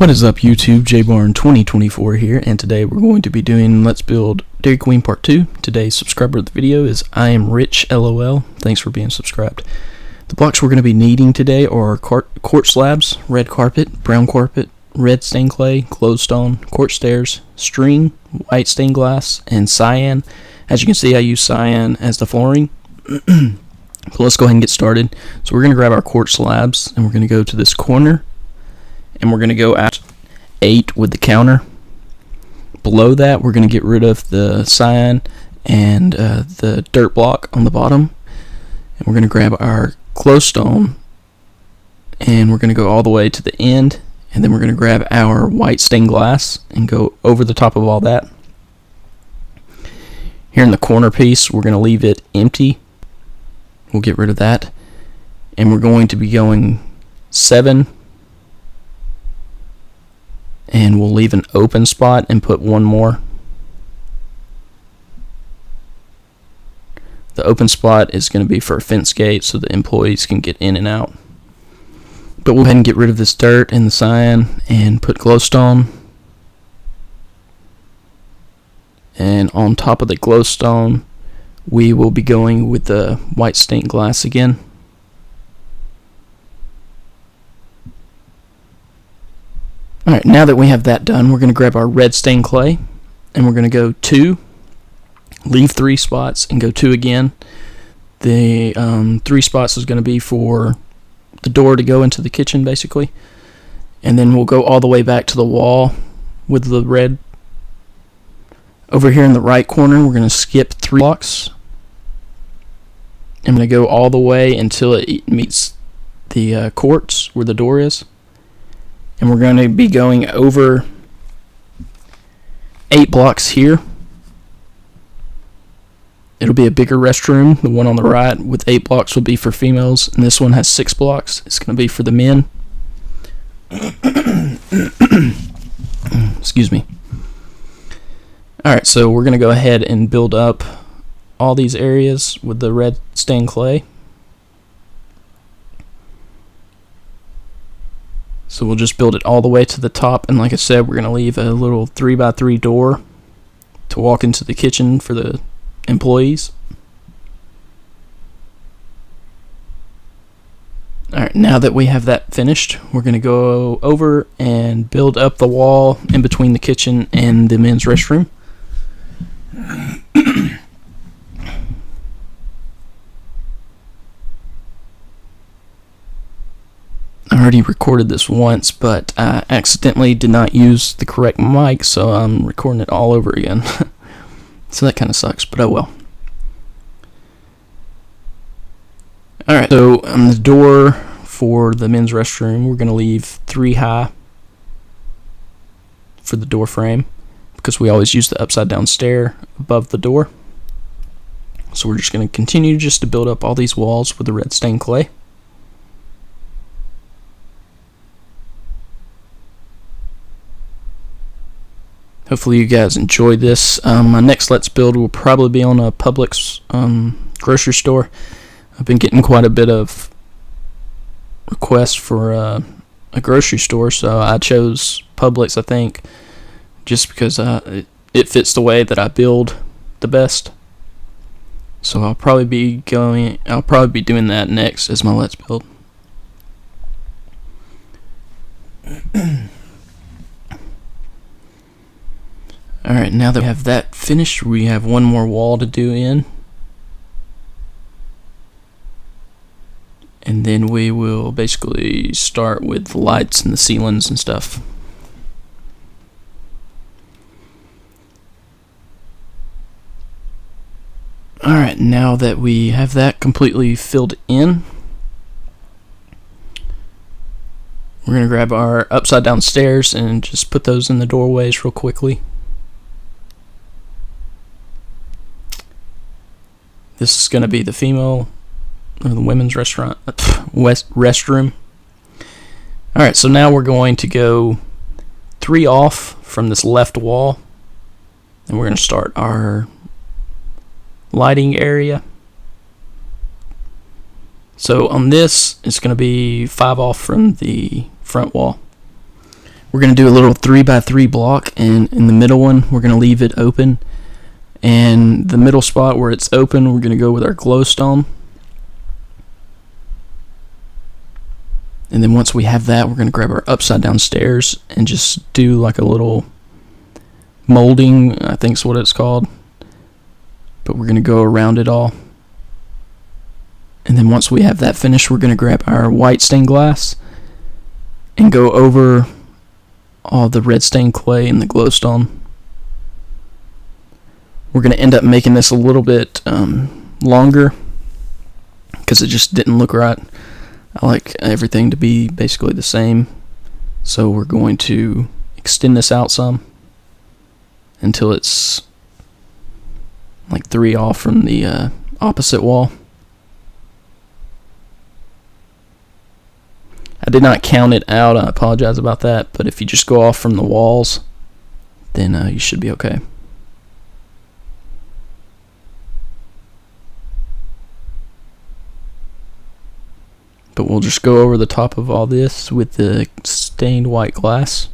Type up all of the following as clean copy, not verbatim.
What is up YouTube, JBarn2024 here, and today we're going to be doing Let's Build Dairy Queen Part 2. Today's subscriber of the video is I Am Rich LOL. Thanks for being subscribed. The blocks we're going to be needing today are quartz slabs, red carpet, brown carpet, red stained clay, glowstone, quartz stairs, string, white stained glass, and cyan. As you can see, I use cyan as the flooring. So let's go ahead and get started. So we're going to grab our quartz slabs, and we're going to go to this corner. And we're going to go at 8 with the counter. Below that, we're going to get rid of the cyan and the dirt block on the bottom. And we're going to grab our glowstone, and we're going to go all the way to the end. And then we're going to grab our white stained glass and go over the top of all that. Here in the corner piece, we're going to leave it empty. We'll get rid of that. And we're going to be going 7. And we'll leave an open spot and put one more. The open spot is going to be for a fence gate so the employees can get in and out. But we'll go ahead and get rid of this dirt and the cyan and put glowstone. And on top of the glowstone, we will be going with the white stained glass again. Alright, now that we have that done, we're going to grab our red stained clay, and we're going to go 2, leave 3 spots, and go 2 again. The 3 spots is going to be for the door to go into the kitchen, basically. And then we'll go all the way back to the wall with the red. Over here in the right corner, we're going to skip 3 blocks. I'm going to go all the way until it meets the quartz where the door is. And we're going to be going over 8 blocks here. It'll be a bigger restroom. The one on the right with 8 blocks will be for females, and this one has 6 blocks. It's going to be for the men. Excuse me. Alright, so we're going to go ahead and build up all these areas with the red stained clay. So we'll just build it all the way to the top, and like I said, we're going to leave a little 3x3 door to walk into the kitchen for the employees. Alright, now that we have that finished, we're going to go over and build up the wall in between the kitchen and the men's restroom. I already recorded this once, but I accidentally did not use the correct mic, so I'm recording it all over again. So that kind of sucks, but oh well. Alright, so on the door for the men's restroom, we're going to leave 3 high for the door frame, because we always use the upside down stair above the door. So we're just going to continue just to build up all these walls with the red stained clay. Hopefully you guys enjoyed this. My next Let's Build will probably be on a Publix grocery store. I've been getting quite a bit of requests for a grocery store, so I chose Publix, I think, just because it fits the way that I build the best. So I'll probably be doing that next as my Let's Build. Alright, now that we have that finished, we have one more wall to do in. And then we will basically start with the lights and the ceilings and stuff. Alright, now that we have that completely filled in, we're going to grab our upside down stairs and just put those in the doorways real quickly. This is going to be the female or the women's restroom. Alright, so now we're going to go 3 off from this left wall, and we're going to start our lighting area. So on this, it's going to be 5 off from the front wall. we're going to do a little 3x3 block, and in the middle one we're going to leave it open, and the middle spot where it's open we're going to go with our glowstone. And then once we have that, we're going to grab our upside down stairs and just do like a little molding, I think is what it's called. But we're going to go around it all. And then once we have that finished, we're going to grab our white stained glass and go over all the red stained clay and the glowstone. We're going to end up making this a little bit longer because it just didn't look right. I like everything to be basically the same, so we're going to extend this out some until it's like 3 off from the opposite wall. I did not count it out, I apologize about that, but if you just go off from the walls, then you should be okay. But we'll just go over the top of all this with the stained white glass.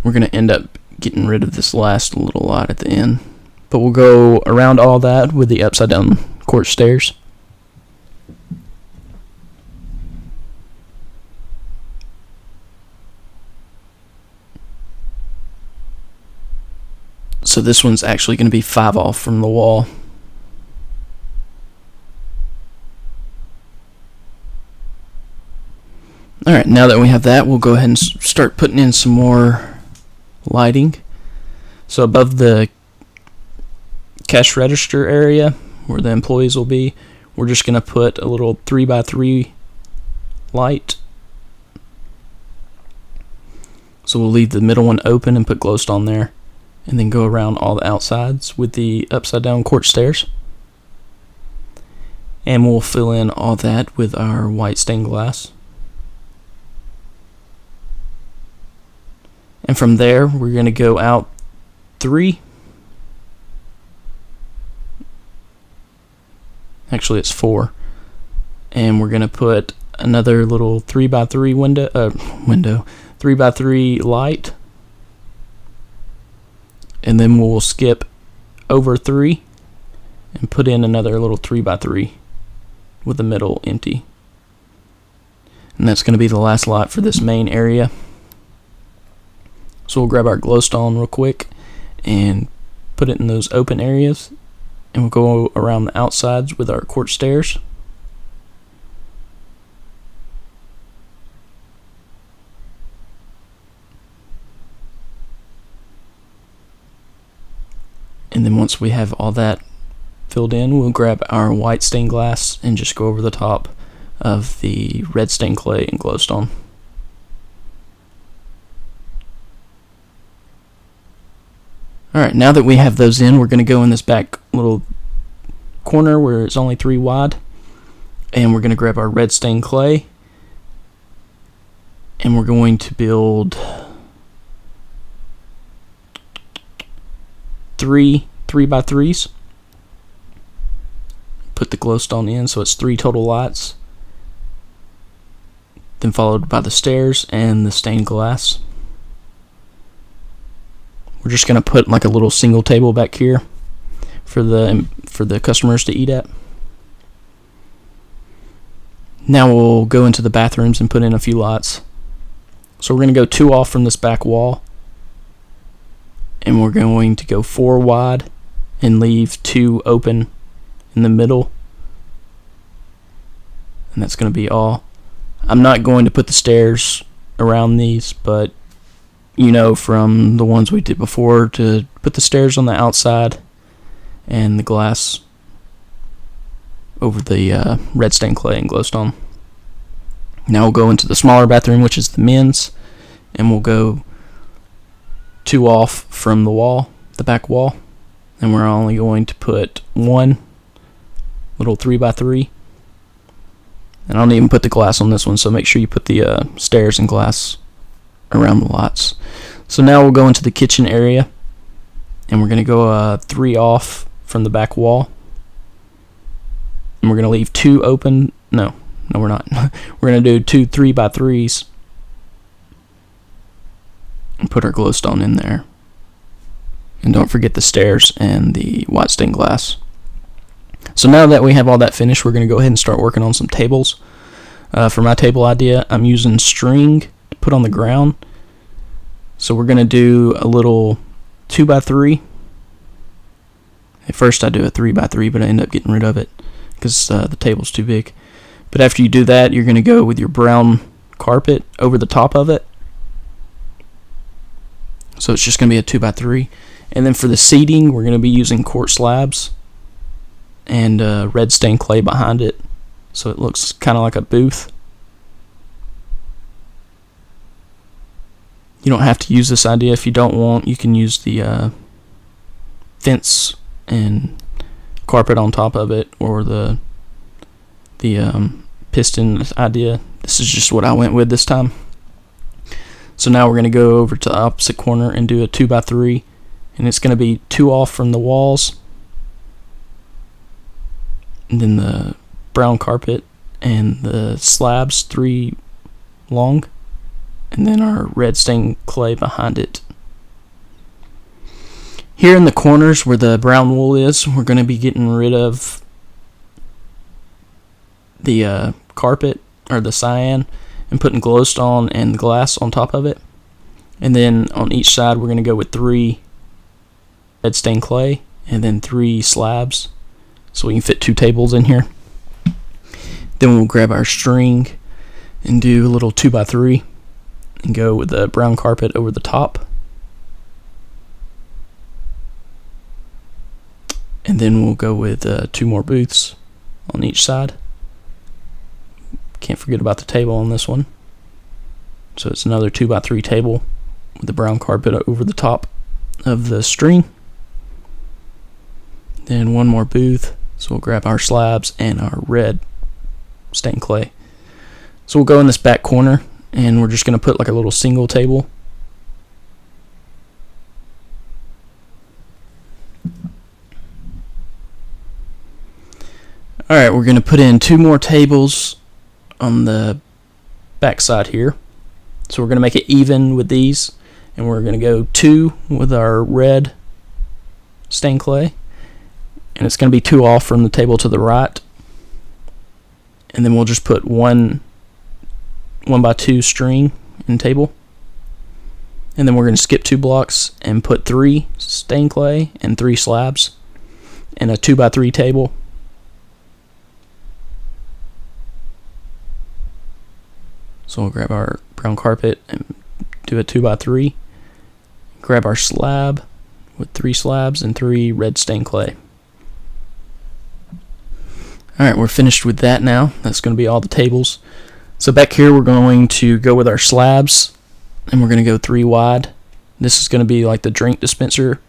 We're going to end up getting rid of this last little lot at the end. But we'll go around all that with the upside down quartz stairs. So this one's actually going to be 5 off from the wall. Alright, now that we have that, we'll go ahead and start putting in some more lighting. So above the cash register area where the employees will be, we're just going to put a little 3x3 light. So we'll leave the middle one open and put glowstone there, and then go around all the outsides with the upside down quartz stairs. And we'll fill in all that with our white stained glass. And from there, we're going to go out 3. Actually, it's 4. And we're going to put another little 3x3 window, 3x3 light. And then we'll skip over 3 and put in another little 3x3 with the middle empty. And that's going to be the last lot for this main area. So we'll grab our glowstone real quick and put it in those open areas, and we'll go around the outsides with our quartz stairs. And then once we have all that filled in, we'll grab our white stained glass and just go over the top of the red stained clay and glowstone. Alright, now that we have those in, we're going to go in this back little corner where it's only 3 wide, and we're going to grab our red stained clay, and we're going to build 3 3x3s. Put the glowstone in, so it's 3 total lights, then followed by the stairs and the stained glass. We're just going to put like a little single table back here for the customers to eat at. Now we'll go into the bathrooms and put in a few lights. So we're going to go 2 off from this back wall, and we're going to go 4 wide and leave 2 open in the middle, and that's going to be all. I'm not going to put the stairs around these, but you know from the ones we did before to put the stairs on the outside and the glass over the red stained clay and glowstone. Now we'll go into the smaller bathroom, which is the men's, and we'll go 2 off from the wall, the back wall, and we're only going to put 1 little 3x3. And I don't even put the glass on this one, so make sure you put the stairs and glass around the lots. So now we'll go into the kitchen area, and we're going to go 3 off from the back wall, and we're going to leave 2 open No, we're not. We're going to do 2 3x3s and put our glowstone in there. And don't forget the stairs and the white stained glass. So now that we have all that finished, we're going to go ahead and start working on some tables. For my table idea, I'm using string to put on the ground. So we're going to do a little 2x3. At first I do a 3x3, but I end up getting rid of it because the table's too big. But after you do that, you're going to go with your brown carpet over the top of it. So it's just going to be a 2x3. And then for the seating, we're going to be using quartz slabs and red stained clay behind it, so it looks kind of like a booth. You don't have to use this idea if you don't want. You can use the fence and carpet on top of it, or the piston idea. This is just what I went with this time. So now we're going to go over to the opposite corner and do a 2x3, and it's going to be 2 off from the walls, and then the brown carpet and the slabs 3 long, and then our red stained clay behind it. Here in the corners where the brown wool is, we're going to be getting rid of the carpet or the cyan and putting glowstone and glass on top of it. And then on each side we're going to go with 3 red stained clay and then 3 slabs, so we can fit 2 tables in here. Then we'll grab our string and do a little 2x3 and go with the brown carpet over the top. And then we'll go with 2 more booths on each side. Can't forget about the table on this one. So it's another 2x3 table with the brown carpet over the top of the string. Then 1 more booth. So we'll grab our slabs and our red stained clay. So we'll go in this back corner and we're just going to put like a little single table. Alright, we're going to put in 2 more tables on the back side here. So we're going to make it even with these, and we're going to go 2 with our red stained clay, and it's going to be 2 off from the table to the right. And then we'll just put 1 1x2 string in table, and then we're going to skip 2 blocks and put 3 stained clay and 3 slabs in a 2x3 table. So we'll grab our brown carpet and do a 2x3, grab our slab with 3 slabs and 3 red stained clay. Alright, we're finished with that now. That's going to be all the tables. So back here we're going to go with our slabs, and we're going to go 3 wide. This is going to be like the drink dispenser,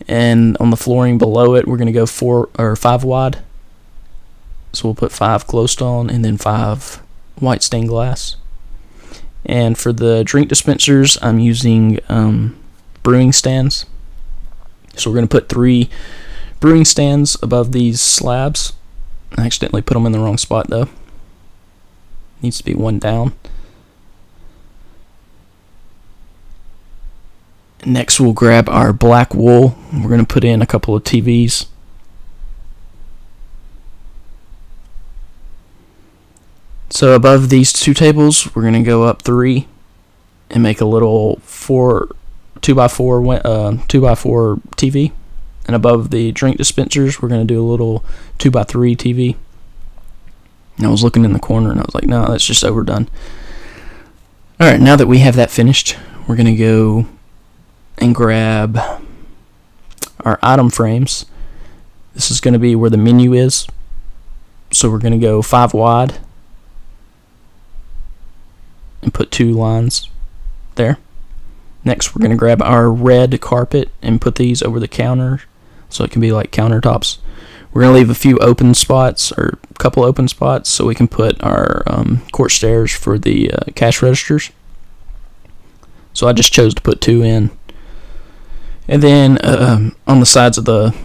and on the flooring below it we're going to go 4 or 5 wide. So we'll put 5 glowstone and then 5 white stained glass. And for the drink dispensers, I'm using brewing stands. So we're going to put 3 brewing stands above these slabs. I accidentally put them in the wrong spot though. Needs to be 1 down. Next we'll grab our black wool. We're going to put in a couple of TVs. So above these 2 tables, we're going to go up 3 and make a little 2x4 TV. And above the drink dispensers, we're going to do a little 2x3 TV. And I was looking in the corner and I was like, no, that's just overdone. Alright, now that we have that finished, we're going to go and grab our item frames. This is going to be where the menu is. So we're going to go 5 wide and put 2 lines there. Next we're going to grab our red carpet and put these over the counter so it can be like countertops. We're going to leave a few open spots, or a couple open spots, so we can put our quartz stairs for the cash registers. So I just chose to put 2 in. And then on the sides of the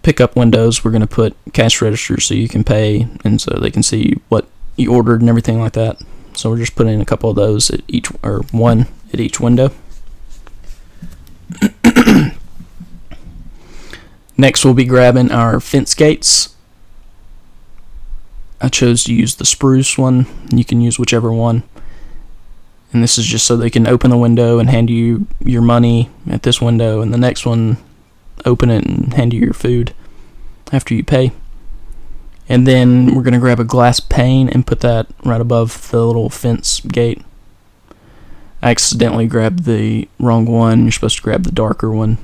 pickup windows, we're going to put cash registers so you can pay and so they can see what you ordered and everything like that. So we're just putting a couple of those at each, or one at each window. Next, we'll be grabbing our fence gates. I chose to use the spruce one. You can use whichever one. And this is just so they can open the window and hand you your money at this window, and the next one, open it and hand you your food after you pay. And then we're going to grab a glass pane and put that right above the little fence gate. I accidentally grabbed the wrong one. You're supposed to grab the darker one,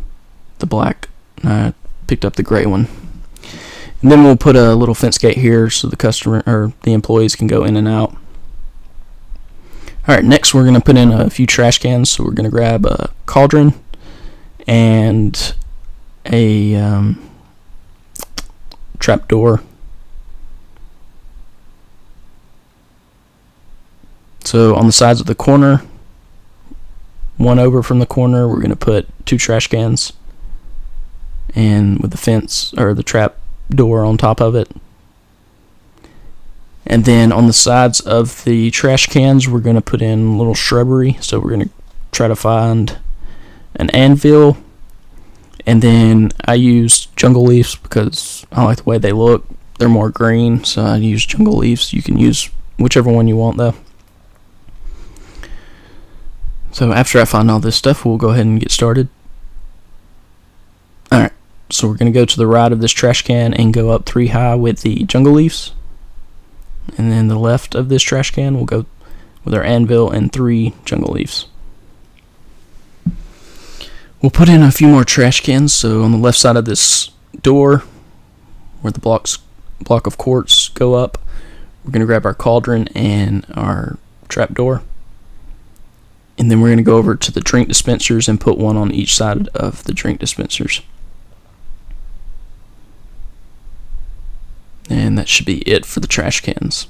the black. I picked up the gray one. And then we'll put a little fence gate here so the customer or the employees can go in and out. Alright, next we're going to put in a few trash cans. So we're going to grab a cauldron and a trap door. So on the sides of the corner, one over from the corner, we're going to put 2 trash cans, and with the fence or the trap door on top of it. And then on the sides of the trash cans, we're going to put in little shrubbery. So we're going to try to find an anvil. And then I used jungle leaves because I like the way they look. They're more green, so I use jungle leaves. You can use whichever one you want though. So after I find all this stuff, we'll go ahead and get started. Alright, so we're going to go to the right of this trash can and go up 3 high with the jungle leaves. And then the left of this trash can, we'll go with our anvil and 3 jungle leaves. We'll put in a few more trash cans. So on the left side of this door, where the block of quartz go up, we're going to grab our cauldron and our trap door. And then we're going to go over to the drink dispensers and put one on each side of the drink dispensers. And that should be it for the trash cans.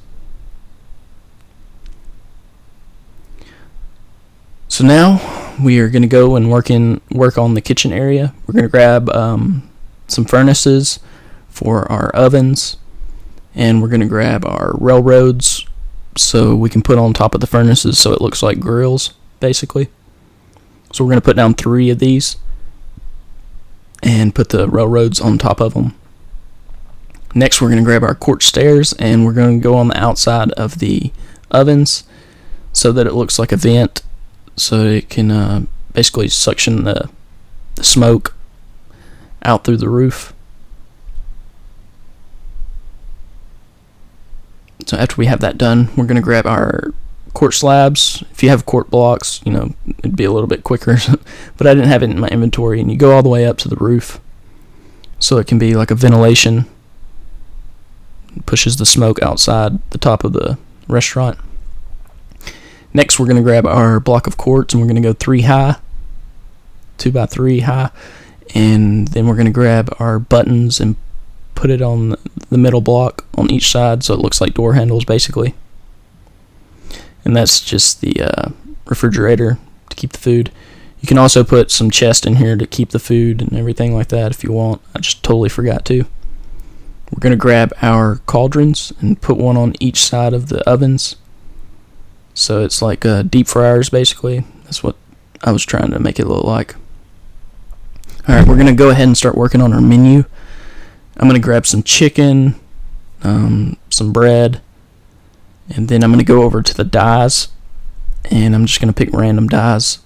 So now we are going to go and work on the kitchen area. We're going to grab some furnaces for our ovens, and we're going to grab our railroads so we can put on top of the furnaces so it looks like grills, basically. So we're going to put down 3 of these and put the railroads on top of them. Next, we're going to grab our quartz stairs and we're going to go on the outside of the ovens so that it looks like a vent, so it can basically suction the smoke out through the roof. So after we have that done, we're going to grab our quartz slabs. If you have quartz blocks, it'd be a little bit quicker, but I didn't have it in my inventory. And you go all the way up to the roof so it can be like a ventilation. It pushes the smoke outside the top of the restaurant. Next, we're going to grab our block of quartz and we're going to go 3 high, 2 by 3 high, and then we're going to grab our buttons and put it on the middle block on each side so it looks like door handles basically. And that's just the refrigerator to keep the food. You can also put some chest in here to keep the food and everything like that if you want. I just totally forgot to. We're going to grab our cauldrons and put one on each side of the ovens. So it's like deep fryers basically. That's what I was trying to make it look like. Alright, we're going to go ahead and start working on our menu. I'm going to grab some chicken, some bread, and then I'm going to go over to the dyes, and I'm just going to pick random dyes.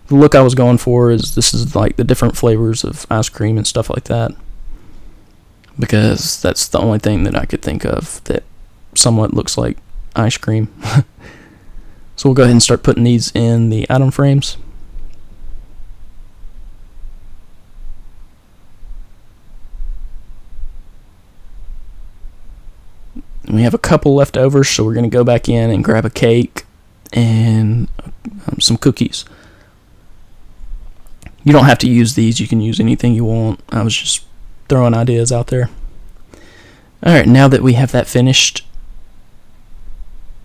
The look I was going for is this is like the different flavors of ice cream and stuff like that, because that's the only thing that I could think of that somewhat looks like ice cream. So we'll go ahead and start putting these in the item frames. And we have a couple left over, so we're going to go back in and grab a cake and some cookies. You don't have to use these. You can use anything you want. I was just throwing ideas out there. Alright, now that we have that finished,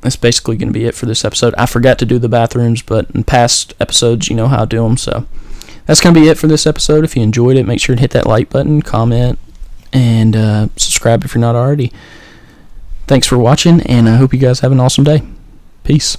that's basically going to be it for this episode. I forgot to do the bathrooms, but in past episodes, you know how I do them, so that's going to be it for this episode. If you enjoyed it, make sure to hit that like button, comment, and subscribe if you're not already. Thanks for watching, and I hope you guys have an awesome day. Peace.